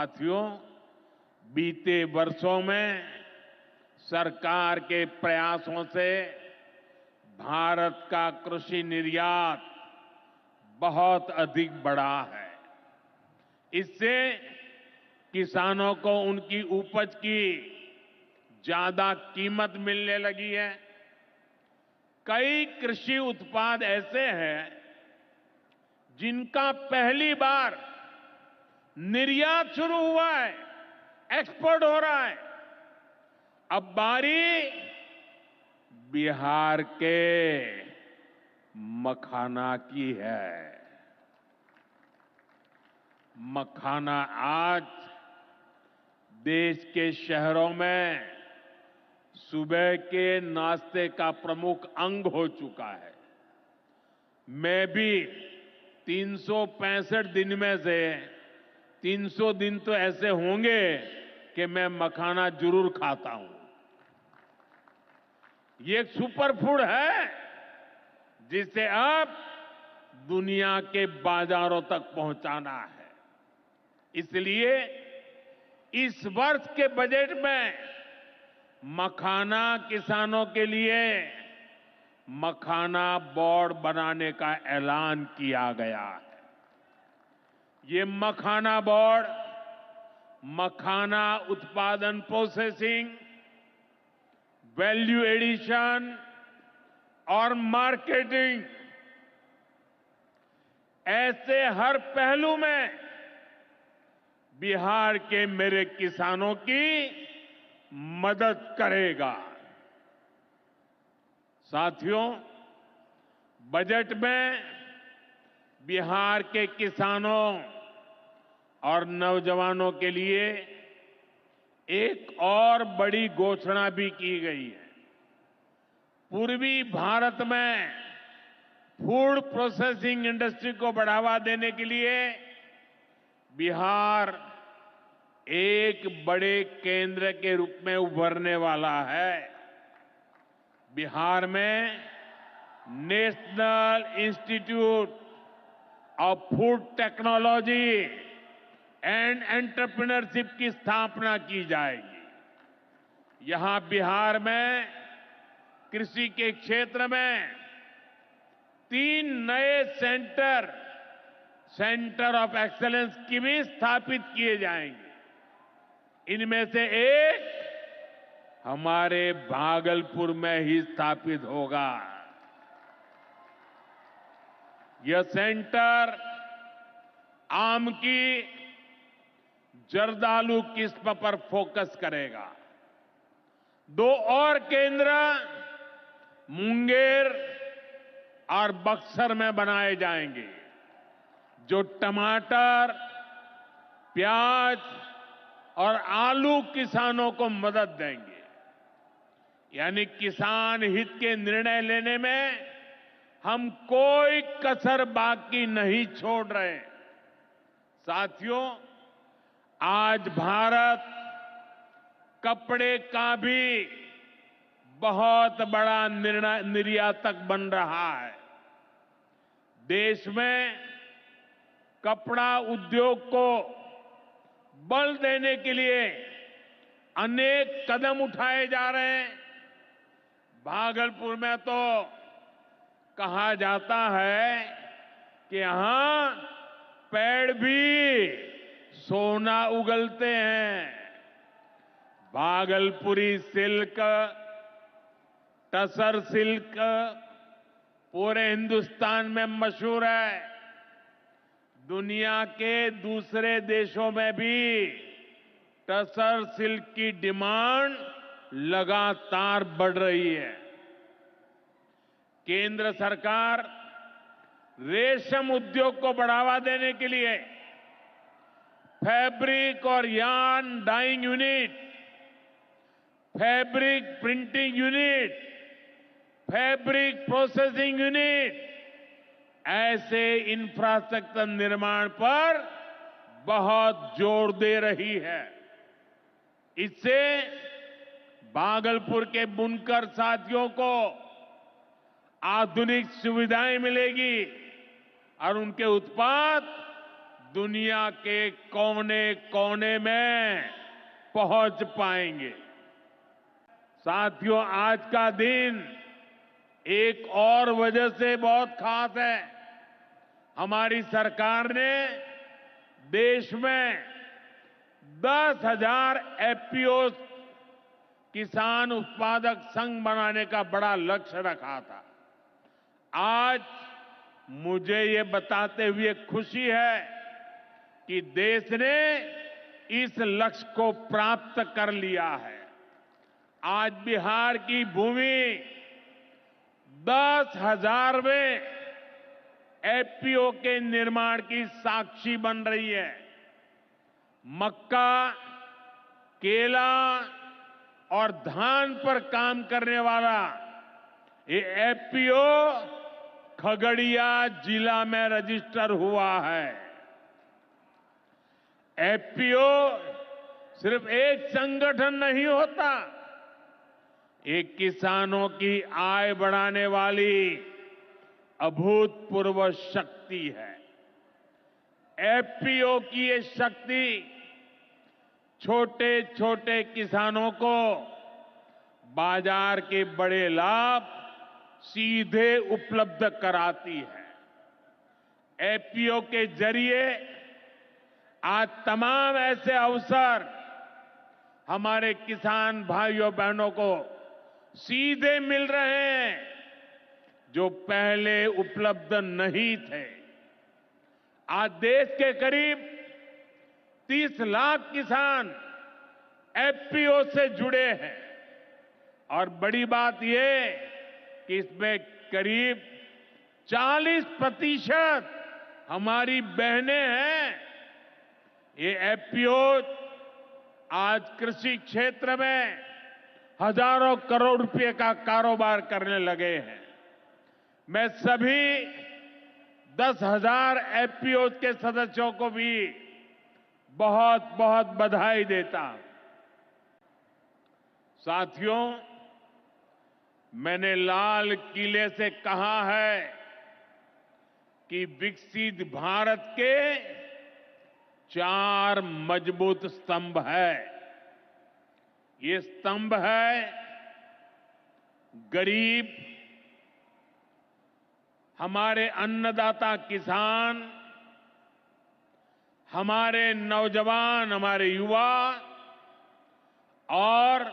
साथियों, बीते वर्षों में सरकार के प्रयासों से भारत का कृषि निर्यात बहुत अधिक बढ़ा है। इससे किसानों को उनकी उपज की ज्यादा कीमत मिलने लगी है। कई कृषि उत्पाद ऐसे हैं जिनका पहली बार निर्यात शुरू हुआ है, एक्सपोर्ट हो रहा है। अब बारी बिहार के मखाना की है। मखाना आज देश के शहरों में सुबह के नाश्ते का प्रमुख अंग हो चुका है। मैं भी 365 दिन में से 300 दिन तो ऐसे होंगे कि मैं मखाना जरूर खाता हूं। ये एक सुपर फूड है जिसे अब दुनिया के बाजारों तक पहुंचाना है। इसलिए इस वर्ष के बजट में मखाना किसानों के लिए मखाना बोर्ड बनाने का ऐलान किया गया है। ये मखाना बोर्ड मखाना उत्पादन, प्रोसेसिंग, वैल्यू एडिशन और मार्केटिंग ऐसे हर पहलू में बिहार के मेरे किसानों की मदद करेगा। साथियों, बजट में बिहार के किसानों और नौजवानों के लिए एक और बड़ी घोषणा भी की गई है। पूर्वी भारत में फूड प्रोसेसिंग इंडस्ट्री को बढ़ावा देने के लिए बिहार एक बड़े केंद्र के रूप में उभरने वाला है। बिहार में national institute of food technology and entrepreneurship की स्थापना की जाएगी। यहां बिहार में कृषि के क्षेत्र में 3 नए सेंटर ऑफ एक्सेलेंस की भी स्थापित किए जाएंगे। इनमें से एक हमारे भागलपुर में ही स्थापित होगा। यह सेंटर आम की जर्दालू किस्म पर फोकस करेगा। 2 और केंद्र मुंगेर और बक्सर में बनाए जाएंगे, जो टमाटर, प्याज और आलू किसानों को मदद देंगे। यानी किसान हित के निर्णय लेने में हम कोई कसर बाकी नहीं छोड़ रहे। साथियों, आज भारत कपड़े का भी बहुत बड़ा निर्यातक बन रहा है। देश में कपड़ा उद्योग को बल देने के लिए अनेक कदम उठाए जा रहे हैं। भागलपुर में तो कहा जाता है कि यहां पेड़ भी सोना उगलते हैं। भागलपुरी सिल्क, टसर सिल्क पूरे हिंदुस्तान में मशहूर है। दुनिया के दूसरे देशों में भी टसर सिल्क की डिमांड लगातार बढ़ रही है। केंद्र सरकार रेशम उद्योग को बढ़ावा देने के लिए फैब्रिक और yarn dyeing unit, fabric printing unit, fabric processing unit ऐसे इंफ्रास्ट्रक्चर निर्माण पर बहुत जोर दे रही है। इससे भागलपुर के बुनकर साथियों को आधुनिक सुविधाएं मिलेगी और उनके उत्पाद दुनिया के कोने कोने में पहुंच पाएंगे। साथियों, आज का दिन एक और वजह से बहुत खास है। हमारी सरकार ने देश में 10,000 एफपीओ किसान उत्पादक संघ बनाने का बड़ा लक्ष्य रखा था। आज मुझे ये बताते हुए खुशी है कि देश ने इस लक्ष्य को प्राप्त कर लिया है। आज बिहार की भूमि 10,000वें एफपीओ के निर्माण की साक्षी बन रही है। मक्का, केला और धान पर काम करने वाला ये एफपीओ खगड़िया जिला में रजिस्टर हुआ है। एफपीओ सिर्फ एक संगठन नहीं होता, एक किसानों की आय बढ़ाने वाली अभूतपूर्व शक्ति है। एफपीओ की ये शक्ति छोटे छोटे किसानों को बाजार के बड़े लाभ सीधे उपलब्ध कराती है। एफपीओ के जरिए आज तमाम ऐसे अवसर हमारे किसान भाइयों बहनों को सीधे मिल रहे हैं जो पहले उपलब्ध नहीं थे। आज देश के करीब 30 लाख किसान एफपीओ से जुड़े हैं और बड़ी बात यह कि इसमें करीब 40% हमारी बहनें हैं। ये एफपीओ आज कृषि क्षेत्र में हजारों करोड़ रुपए का कारोबार करने लगे हैं। मैं सभी 10,000 एफपीओ के सदस्यों को भी बहुत बहुत बधाई देता हूं। साथियों, मैंने लाल किले से कहा है कि विकसित भारत के 4 मजबूत स्तंभ है। ये स्तंभ है गरीब, हमारे अन्नदाता किसान, हमारे नौजवान, हमारे युवा और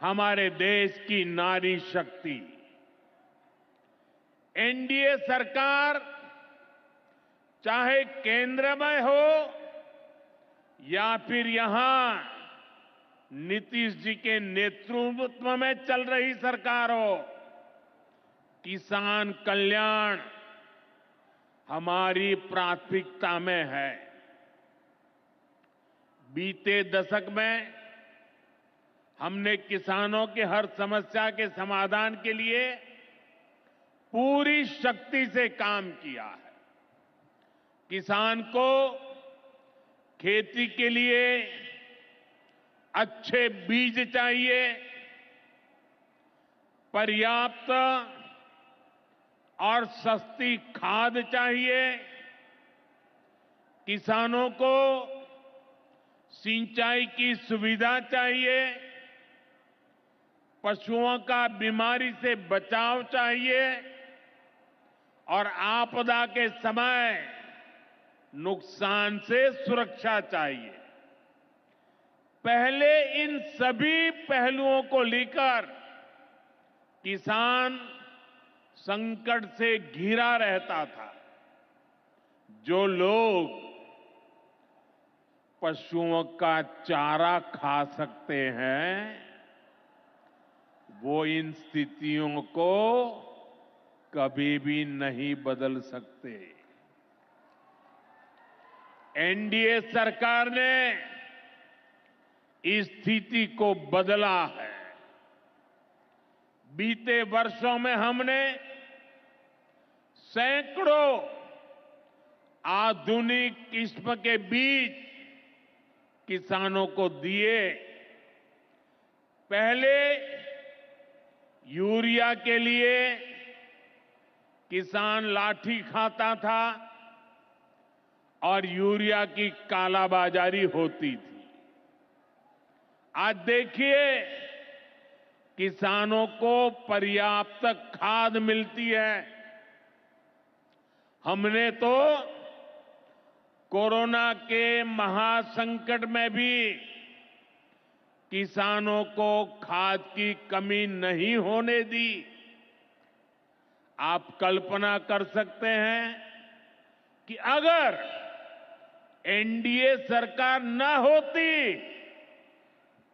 हमारे देश की नारी शक्ति। एनडीए सरकार चाहे केंद्र में हो या फिर यहां नीतीश जी के नेतृत्व में चल रही सरकार हो, किसान कल्याण हमारी प्राथमिकता में है। बीते दशक में हमने किसानों की हर समस्या के समाधान के लिए पूरी शक्ति से काम किया है। किसान को खेती के लिए अच्छे बीज चाहिए, पर्याप्त और सस्ती खाद चाहिए, किसानों को सिंचाई की सुविधा चाहिए, पशुओं का बीमारी से बचाव चाहिए और आपदा के समय नुकसान से सुरक्षा चाहिए। पहले इन सभी पहलुओं को लेकर किसान संकट से घिरा रहता था। जो लोग पशुओं का चारा खा सकते हैं वो इन स्थितियों को कभी भी नहीं बदल सकते। एनडीए सरकार ने इस स्थिति को बदला है। बीते वर्षों में हमने सैकड़ों आधुनिक किस्म के बीज किसानों को दिए। पहले यूरिया के लिए किसान लाठी खाता था और यूरिया की कालाबाजारी होती थी। आज देखिए, किसानों को पर्याप्त खाद मिलती है। हमने तो कोरोना के महासंकट में भी किसानों को खाद की कमी नहीं होने दी। आप कल्पना कर सकते हैं कि अगर एनडीए सरकार न होती,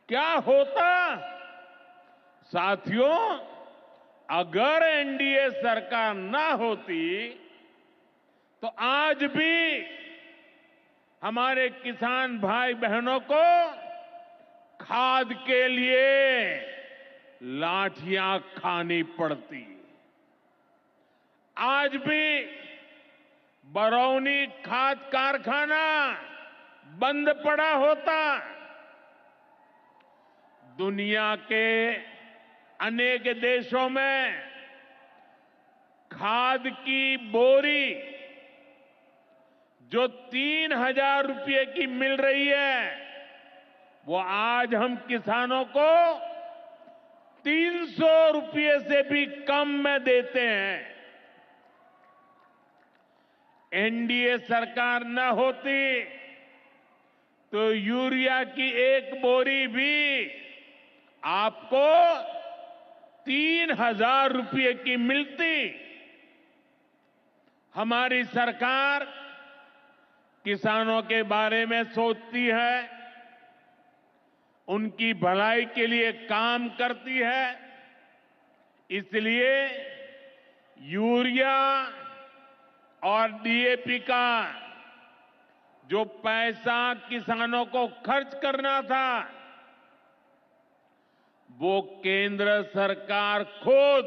क्या होता? साथियों, अगर एनडीए सरकार न होती तो आज भी हमारे किसान भाई बहनों को खाद के लिए लाठियां खानी पड़ती। आज भी बरौनी खाद कारखाना बंद पड़ा होता। दुनिया के अनेक देशों में खाद की बोरी जो 3,000 रुपये की मिल रही है, वो आज हम किसानों को 300 रुपये से भी कम में देते हैं। एनडीए सरकार न होती तो यूरिया की एक बोरी भी आपको 3,000 रुपये की मिलती। हमारी सरकार किसानों के बारे में सोचती है, उनकी भलाई के लिए काम करती है। इसलिए यूरिया और डीएपी का जो पैसा किसानों को खर्च करना था, वो केंद्र सरकार खुद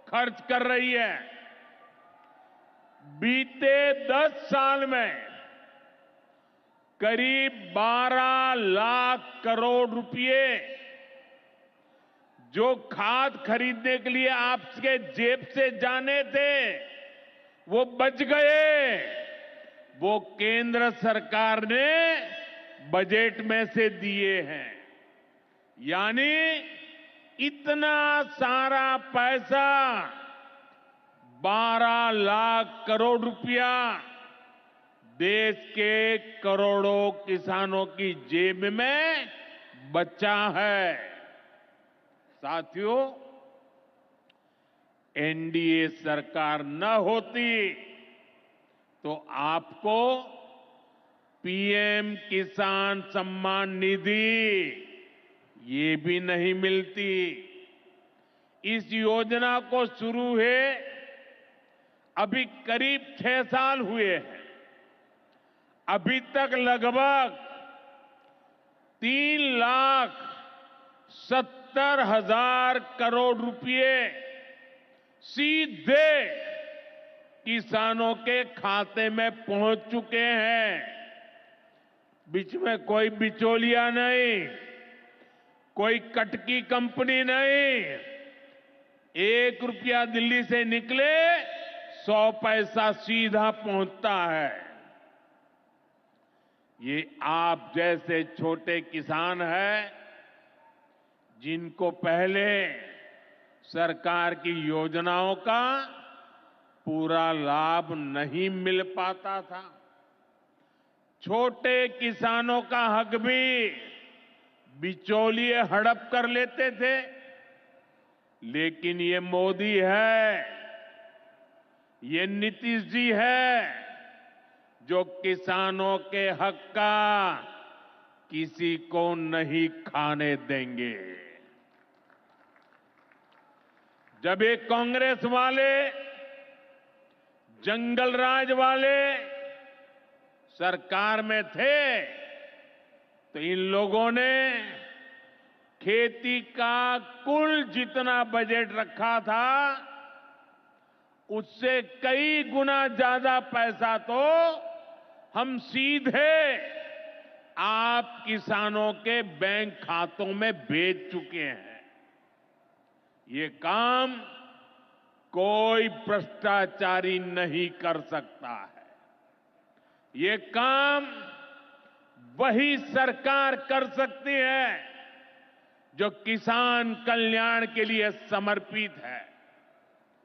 खर्च कर रही है। बीते 10 साल में करीब 12 लाख करोड़ रुपए जो खाद खरीदने के लिए आपके जेब से जाने थे, वो बच गए। वो केंद्र सरकार ने बजट में से दिए हैं। यानी इतना सारा पैसा, 12 लाख करोड़ रुपया देश के करोड़ों किसानों की जेब में बचा है। साथियों, एनडीए सरकार न होती तो आपको पीएम किसान सम्मान निधि ये भी नहीं मिलती। इस योजना को शुरू हुए अभी करीब 6 साल हुए हैं। अभी तक लगभग 3,70,000 करोड़ रुपए सीधे किसानों के खाते में पहुंच चुके हैं। बीच में कोई बिचौलिया नहीं, कोई कटकी कंपनी नहीं। 1 रुपया दिल्ली से निकले, 100 पैसा सीधा पहुंचता है। ये आप जैसे छोटे किसान हैं, जिनको पहले सरकार की योजनाओं का पूरा लाभ नहीं मिल पाता था। छोटे किसानों का हक भी बिचौलिए हड़प कर लेते थे। लेकिन ये मोदी है, ये नीतीश जी है, जो किसानों के हक का किसी को नहीं खाने देंगे। जब ये कांग्रेस वाले, जंगल राज वाले सरकार में थे, तो इन लोगों ने खेती का कुल जितना बजट रखा था, उससे कई गुना ज्यादा पैसा तो हम सीधे आप किसानों के बैंक खातों में भेज चुके हैं। ये काम कोई भ्रष्टाचारी नहीं कर सकता है। ये काम वही सरकार कर सकती है जो किसान कल्याण के लिए समर्पित है।